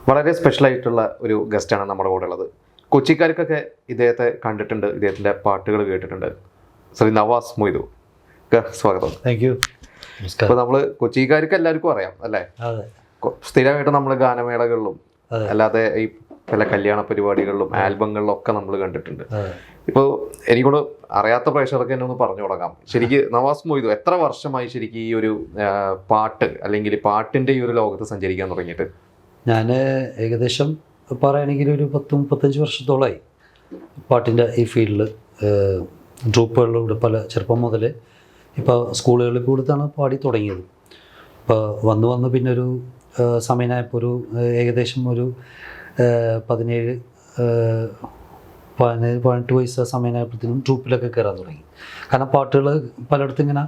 വളരെ സ്പെഷ്യലായിട്ടുള്ള ഒരു ഗസ്റ്റാണ് നമ്മുടെ കൂടെ ഉള്ളത്. കൊച്ചിക്കാർക്കൊക്കെ ഇദ്ദേഹത്തെ കണ്ടിട്ടുണ്ട്, ഇദ്ദേഹത്തിൻ്റെ പാട്ടുകൾ കേട്ടിട്ടുണ്ട്. ശ്രീ നവാസ് മൊയ്തു, സ്വാഗതം. Thank you. ഇപ്പോൾ നമ്മൾ കൊച്ചിക്കാർക്ക് എല്ലാവർക്കും അറിയാം അല്ലേ, സ്ഥിരമായിട്ട് നമ്മൾ ഗാനമേളകളിലും അല്ലാതെ ഈ പല കല്യാണ പരിപാടികളിലും ആൽബങ്ങളിലും ഒക്കെ നമ്മൾ കണ്ടിട്ടുണ്ട്. ഇപ്പോൾ എനിക്കൂടെ അറിയാത്ത പ്രേക്ഷകർക്ക് എന്നെ ഒന്ന് പറഞ്ഞു തുടങ്ങാം. ശരിക്ക് നവാസ് മൊയ്തു എത്ര വർഷമായി ശരിക്കും ഈ ഒരു പാട്ട് അല്ലെങ്കിൽ പാട്ടിൻ്റെ ഈ ഒരു ലോകത്ത് സഞ്ചരിക്കാൻ തുടങ്ങിയിട്ട്? ഞാൻ ഏകദേശം പറയുകയാണെങ്കിൽ ഒരു 10-35 വർഷത്തോളമായി പാട്ടിൻ്റെ ഈ ഫീൽഡിൽ. ട്രൂപ്പുകളിലൂടെ പല ചെറുപ്പം മുതൽ ഇപ്പോൾ സ്കൂളുകളിൽ കൂടുതലാണ് പാടി തുടങ്ങിയത്. ഇപ്പോൾ വന്ന് പിന്നെ ഒരു സമയമായപ്പോൾ ഒരു ഏകദേശം ഒരു 17-18 വയസ്സ് സമയമായപ്പോഴത്തേനും ട്രൂപ്പിലൊക്കെ കയറാൻ തുടങ്ങി. കാരണം പാട്ടുകൾ പലയിടത്തും ഇങ്ങനെ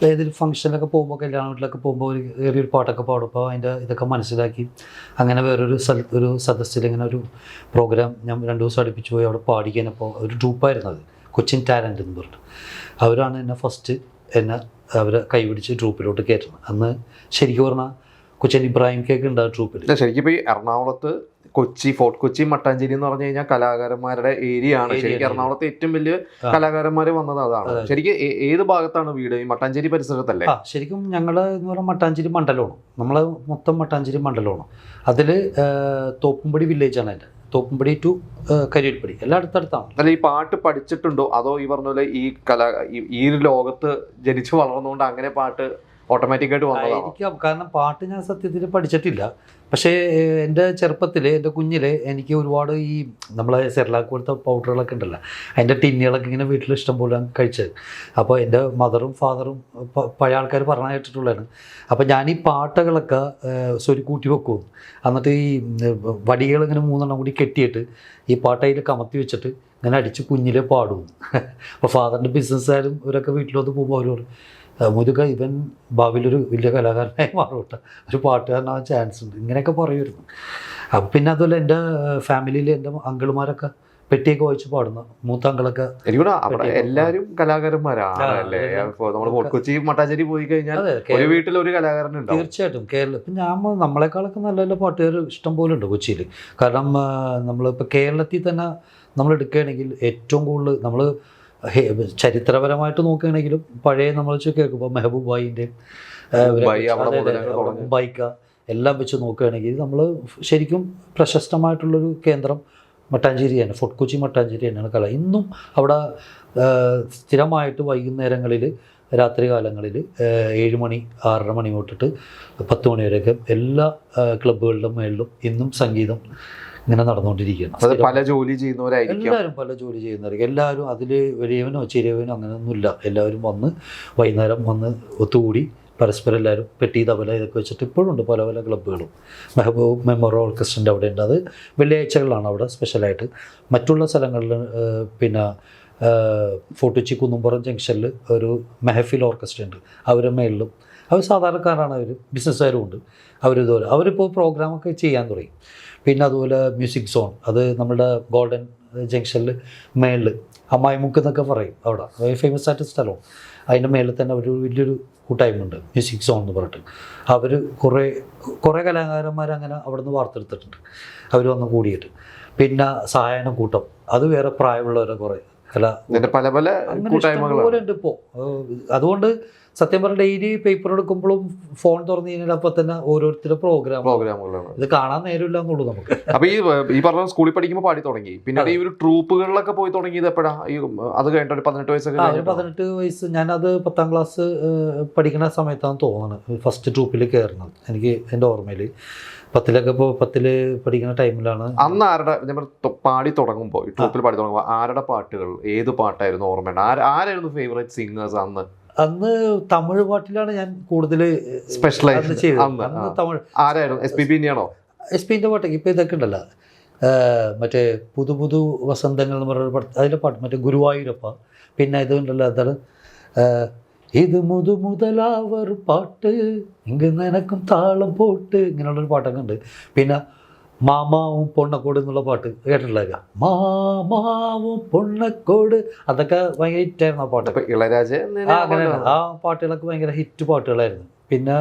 ഏതൊരു ഫംഗ്ഷനിലൊക്കെ പോകുമ്പോൾ, കല്യാണ വീട്ടിലൊക്കെ പോകുമ്പോൾ ഒരു പാട്ടൊക്കെ പാടുമ്പോൾ അതിൻ്റെ ഇതൊക്കെ മനസ്സിലാക്കി അങ്ങനെ വേറൊരു ഒരു സദസ്സിൽ ഇങ്ങനെ ഒരു പ്രോഗ്രാം ഞാൻ 2 ദിവസം അടുപ്പിച്ച് പോയി അവിടെ പാടിക്കാനപ്പോൾ ഒരു ട്രൂപ്പായിരുന്നു അത്, കൊച്ചിൻ ടാലൻ്റ് എന്ന് പറഞ്ഞിട്ട്. അവരാണ് എന്നെ ഫസ്റ്റ് അവരെ കൈപിടിച്ച് ട്രൂപ്പിലോട്ട് കയറ്റുന്നത്. അന്ന് ശരിക്കും പറഞ്ഞാൽ കൊച്ചിൻ ഇബ്രാഹിം കേക്ക് ഉണ്ട് ആ ട്രൂപ്പിൽ. ശരിക്കും ഇപ്പോൾ ഈ എറണാകുളത്ത് കൊച്ചി, ഫോർട്ട് കൊച്ചി, മട്ടാഞ്ചേരി എന്ന് പറഞ്ഞു കഴിഞ്ഞാൽ കലാകാരന്മാരുടെ ഏരിയ ആണ്. ശരിക്കും എറണാകുളത്ത് ഏറ്റവും വലിയ കലാകാരന്മാർ വന്നത് അതാണ്. ശരിക്കും ഏത് ഭാഗത്താണ് വീട്? ഈ മട്ടാഞ്ചേരി പരിസരത്തല്ലേ? ശരിക്കും ഞങ്ങൾ എന്ന് പറഞ്ഞാൽ മട്ടാഞ്ചേരി മണ്ഡലമാണ്, നമ്മൾ മൊത്തം മട്ടാഞ്ചേരി മണ്ഡലമാണ്. അതിൽ തോപ്പുംപടി വില്ലേജാണ് എൻ്റെ. തോപ്പുംപടി ടു കരിയൽപ്പടി എല്ലാം അടുത്തടുത്താണ്. അല്ല, ഈ പാട്ട് പഠിച്ചിട്ടുണ്ടോ അതോ ഈ പറഞ്ഞ പോലെ ഈ ഒരു ലോകത്ത് ജനിച്ചു വളർന്നുകൊണ്ട് അങ്ങനെ പാട്ട് ഓട്ടോമാറ്റിക്കായിട്ട് വന്നതാണോ? കാരണം പാട്ട് ഞാൻ സത്യത്തിൽ പഠിച്ചിട്ടില്ല. പക്ഷേ എൻ്റെ ചെറുപ്പത്തിൽ, എൻ്റെ കുഞ്ഞിൽ എനിക്ക് ഒരുപാട് ഈ നമ്മളെ സെർലാക്ക് പോലത്തെ പൗഡറുകളൊക്കെ ഉണ്ടല്ലോ, അതിൻ്റെ ടിന്നുകളൊക്കെ ഇങ്ങനെ വീട്ടിൽ ഇഷ്ടം പോലെ കഴിച്ചത്. അപ്പോൾ എൻ്റെ മദറും ഫാദറും പഴയ ആൾക്കാർ പറഞ്ഞു കേട്ടിട്ടുള്ളതാണ്. അപ്പോൾ ഞാൻ ഈ പാട്ടുകളൊക്കെ കൂട്ടി വെക്കും. എന്നിട്ട് ഈ വടികൾ ഇങ്ങനെ 3 കൂടി കെട്ടിയിട്ട് ഈ പാട്ട് അതിൽ കമത്തി വെച്ചിട്ട് ഇങ്ങനെ അടിച്ച് കുഞ്ഞിലെ പാടും. അപ്പോൾ ഫാദറിൻ്റെ ബിസിനസ്സുകാരും ഇവരൊക്കെ വീട്ടിലോട്ട് പോകുമ്പോൾ അവരോട് മുതുക ഇവൻ ഭാവിയിലൊരു വലിയ കലാകാരനായി മാറൂട്ട, ഒരു പാട്ടുകാരനാവാൻ ചാൻസ് ഉണ്ട്, ഇങ്ങനെയൊക്കെ പറയുമായിരുന്നു. അപ്പം പിന്നെ അതുപോലെ എൻ്റെ ഫാമിലിയിൽ എൻ്റെ അങ്കിളുമാരൊക്കെ പെട്ടിയൊക്കെ വായിച്ച് പാടുന്ന മൂത്ത അങ്കിളൊക്കെ. അവിടെ എല്ലാവരും കലാകാരന്മാരാണ്. കൊച്ചി മട്ടാഞ്ചേരി പോയി കഴിഞ്ഞാൽ ഒരു വീട്ടിൽ ഒരു കലാകാരനുണ്ട് തീർച്ചയായിട്ടും. കേരളം ഇപ്പം നമ്മളെക്കാളൊക്കെ നല്ല നല്ല പാട്ടുകാർ ഇഷ്ടം പോലെ ഉണ്ട് കൊച്ചിയിൽ. കാരണം നമ്മളിപ്പോൾ കേരളത്തിൽ തന്നെ നമ്മൾ എടുക്കുകയാണെങ്കിൽ ഏറ്റവും കൂടുതൽ നമ്മൾ ചരിത്രപരമായിട്ട് നോക്കുകയാണെങ്കിലും പഴയ നമ്മൾ കേൾക്കുമ്പോൾ മെഹബൂബ് ബായിൻ്റെ ബൈക്ക എല്ലാം വെച്ച് നോക്കുകയാണെങ്കിൽ നമ്മൾ ശരിക്കും പ്രശസ്തമായിട്ടുള്ളൊരു കേന്ദ്രം മട്ടാഞ്ചേരി തന്നെ, ഫോർട്ട് കൊച്ചി മട്ടാഞ്ചേരി തന്നെയാണ് കല. ഇന്നും അവിടെ സ്ഥിരമായിട്ട് വൈകുന്നേരങ്ങളിൽ, രാത്രി കാലങ്ങളിൽ 7 മണി 6:30 മണി തൊട്ടിട്ട് 10 മണി വരെയൊക്കെ എല്ലാ ക്ലബ്ബുകളുടെ മേളിലും ഇന്നും സംഗീതം ഇങ്ങനെ നടന്നുകൊണ്ടിരിക്കുകയാണ്. പല ജോലി ചെയ്യുന്നവരായിരിക്കും, എല്ലാവരും പല ജോലി ചെയ്യുന്നവർക്ക്. എല്ലാവരും അതിൽ വലിയവനോ ചെറിയവനോ അങ്ങനെയൊന്നുമില്ല. എല്ലാവരും വന്ന് വൈകുന്നേരം വന്ന് ഒത്തുകൂടി പരസ്പരം എല്ലാവരും പെട്ടി തബല ഇതൊക്കെ വെച്ചിട്ട് ഇപ്പോഴുണ്ട് പല പല ക്ലബ്ബുകളും. മെഹബൂബ് മെമ്മോറിയൽ ഓർക്കസ്ട്രൻ്റെ അവിടെ ഉണ്ട്. അത് വെള്ളിയാഴ്ചകളാണ് അവിടെ സ്പെഷ്യലായിട്ട്. മറ്റുള്ള സ്ഥലങ്ങളിൽ പിന്നെ ഫോർട്ട് കൊച്ചി കുന്നുംപുറം ജംഗ്ഷനിൽ ഒരു മെഹഫിൽ ഓർക്കസ്ട്ര ഉണ്ട്, അവരുടെ മേളിലും. അവർ സാധാരണക്കാരാണ്, അവർ ബിസിനസ്സുകാരും ഉണ്ട്. അവരിതുപോലെ അവരിപ്പോൾ പ്രോഗ്രാമൊക്കെ ചെയ്യാൻ തുടങ്ങി. പിന്നെ അതുപോലെ മ്യൂസിക് സോൺ, അത് നമ്മുടെ ഗോൾഡൻ ജംഗ്ഷനിൽ മേളിൽ അമ്മായിമുക്ക് എന്നൊക്കെ പറയും, അവിടെ ഫേമസ് ആയിട്ട് സ്ഥലവും. അതിൻ്റെ മേളിൽ തന്നെ ഒരു വലിയൊരു കൂട്ടായ്മയുണ്ട് മ്യൂസിക് സോൺ എന്ന് പറഞ്ഞിട്ട്. അവർ കുറേ കലാകാരന്മാർ അങ്ങനെ അവിടെ നിന്ന് വാർത്തെടുത്തിട്ടുണ്ട്, അവർ വന്ന് കൂടിയിട്ട്. പിന്നെ സായാഹ്ന കൂട്ടം, അത് വേറെ പ്രായമുള്ളവരെ കുറേ പല പല പോലെ ഉണ്ട് ഇപ്പോൾ. അതുകൊണ്ട് സത്യം പറഞ്ഞാൽ ഡെയിലി പേപ്പർ എടുക്കുമ്പോഴും ഫോൺ തുറന്നു കഴിഞ്ഞാൽ അപ്പോൾ തന്നെ ഓരോരുത്തരുടെ പ്രോഗ്രാമുകളാണ്. ഇത് കാണാൻ നേരമില്ല എന്നുള്ളൂ നമുക്ക്. അപ്പോൾ ഈ പറഞ്ഞ സ്കൂളിൽ പഠിക്കുമ്പോൾ പാടി തുടങ്ങി, പിന്നെ ഈ ഒരു ട്രൂപ്പുകളിലൊക്കെ പോയി തുടങ്ങിയത് എപ്പോഴാണ്? അത് കഴിഞ്ഞിട്ട് ഒരു 18 വയസ്സൊക്കെ? 18 വയസ്സ്. ഞാനത് 10ാം ക്ലാസ് പഠിക്കുന്ന സമയത്താണ് തോന്നുന്നത് ഫസ്റ്റ് ട്രൂപ്പിൽ കയറുന്നത്. എനിക്ക് എൻ്റെ ഓർമ്മയിൽ 10 പഠിക്കുന്ന ടൈമിലാണ്. അന്ന് ആരുടെ പാടി തുടങ്ങുമ്പോൾ, ട്രൂപ്പിൽ പാടി തുടങ്ങുമ്പോൾ ആരുടെ പാട്ടുകൾ, ഏത് പാട്ടായിരുന്നു ഓർമ്മയുണ്ട്? ആരായിരുന്നു ഫേവറേറ്റ് സിംഗേഴ്സ് അന്ന്? അന്ന് തമിഴ് പാട്ടിലാണ് ഞാൻ കൂടുതൽ സ്പെഷ്യലൈസ് ചെയ്തത്. തമിഴ് ആരായിരുന്നു? SPB തന്നെയാണോ? SPBൻ്റെ പാട്ടൊക്കെ ഇപ്പോൾ ഇതൊക്കെ ഉണ്ടല്ലോ, മറ്റേ പുതു വസന്തങ്ങൾ എന്ന് പറയുന്ന പാട്ട്, അതിൻ്റെ പാട്ട് മറ്റേ ഗുരുവായൂരപ്പ. പിന്നെ ഇതുണ്ടല്ലോ, അതാണ് ഇത് മുതലാവർ പാട്ട്, ഇങ്ങ് നിനക്കും താളം പോട്ട്, ഇങ്ങനെയുള്ളൊരു പാട്ടൊക്കെ ഉണ്ട്. പിന്നെ മാമാവും പൊണ്ണക്കോട് എന്നുള്ള പാട്ട് കേട്ടിട്ടില്ല? മാമാവും പൊണ്ണക്കോട്, അതൊക്കെ ഭയങ്കര ഹിറ്റായിരുന്നു ആ പാട്ട്. ഇളയരാജ അങ്ങനെ ആ പാട്ടുകളൊക്കെ ഭയങ്കര ഹിറ്റ് പാട്ടുകളായിരുന്നു. പിന്നെ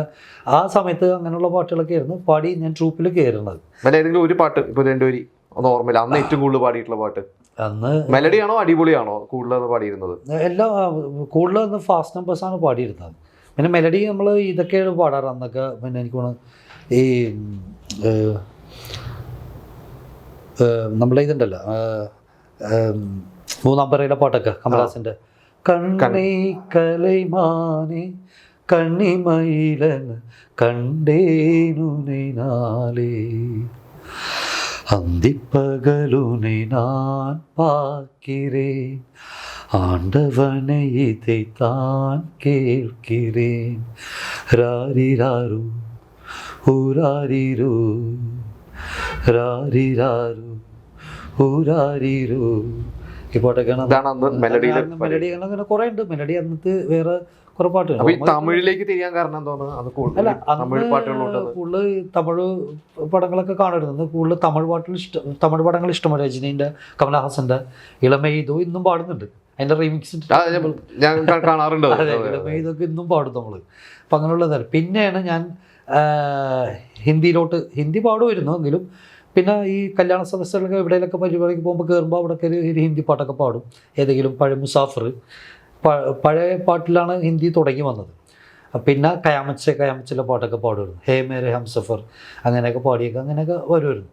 ആ സമയത്ത് അങ്ങനെയുള്ള പാട്ടുകളൊക്കെ ആയിരുന്നു പാടി ഞാൻ ട്രൂപ്പിൽ കയറുന്നത്. ഏതെങ്കിലും ഒരു പാട്ട് ഇപ്പോൾ രണ്ടുപേരി ഒന്ന് ഓർമ്മയില്ല, അന്ന് ഏറ്റവും കൂടുതൽ പാടിയിട്ടുള്ള പാട്ട് അന്ന് മെലഡിയാണോ അടിപൊളിയാണോ കൂടുതൽ പാടിയിരുന്നത്? എല്ലാം കൂടുതൽ അന്ന് ഫാസ്റ്റ് നമ്പേഴ്സാണ് പാടിയിരുന്നത്. പിന്നെ മെലഡി നമ്മൾ ഇതൊക്കെയാണ് പാടാറ് അന്നൊക്കെ. പിന്നെ എനിക്ക് തോന്നുന്നു ഈ നമ്മളെ ഇതുണ്ടല്ലോ മൂന്നാം പറയിലെ പാട്ടൊക്കെ കമലഹാസൻ്റെ കണ്ണേ കലൈമാനെ കണ്ണിമയിലൻ കണ്ടേനുനെ നാളേ அந்திப்பகலுனை நான் பார்க்கிறேன் ஆண்டவனை இதைத்தான் கேட்கிறேன் ராரிராரு ஊராரிரு രാരിരാരു ഊരാരിരു ഈ പാട്ടൊക്കെയാണ് മെലഡി. അങ്ങനെ കുറേ ഉണ്ട് മെലഡി. അന്നത്തെ വേറെ കുറെ പാട്ടുകൾ. തമിഴിലേക്ക് തിരിയാൻ കാരണം അല്ല, കൂടുതൽ തമിഴ് പടങ്ങളൊക്കെ കാണുന്നത്. കൂടുതൽ തമിഴ് പടങ്ങൾ ഇഷ്ടമാണ്. രജനീൻ്റെ, കമലഹാസൻ്റെ ഇളമെയ്തു ഇന്നും പാടുന്നുണ്ട്. അതിൻ്റെ റീമിക്സ് കാണാറുണ്ട്. അതെ, ഇളമെയ്തൊക്കെ ഇന്നും പാടും നമ്മൾ. അപ്പം അങ്ങനെയുള്ളതാണ്. പിന്നെയാണ് ഞാൻ ഹിന്ദി പാടുമായിരുന്നു എങ്കിലും പിന്നെ ഈ കല്യാണ സദസ്സുകളൊക്കെ എവിടെയെങ്കിലൊക്കെ പരിപാടിക്ക് പോകുമ്പോൾ കയറുമ്പോൾ അവിടെയൊക്കെ ഒരു ഹിന്ദി പാട്ടൊക്കെ പാടും. ഏതെങ്കിലും പഴയ മുസാഫർ പഴയ പാട്ടിലാണ് ഹിന്ദി തുടങ്ങി വന്നത്. പിന്നെ കയാമച്ചിലെ പാട്ടൊക്കെ പാടുമായിരുന്നു. ഹേ മേരെ ഹംസഫർ അങ്ങനെയൊക്കെ പാടിയൊക്കെ അങ്ങനെയൊക്കെ വരുമായിരുന്നു.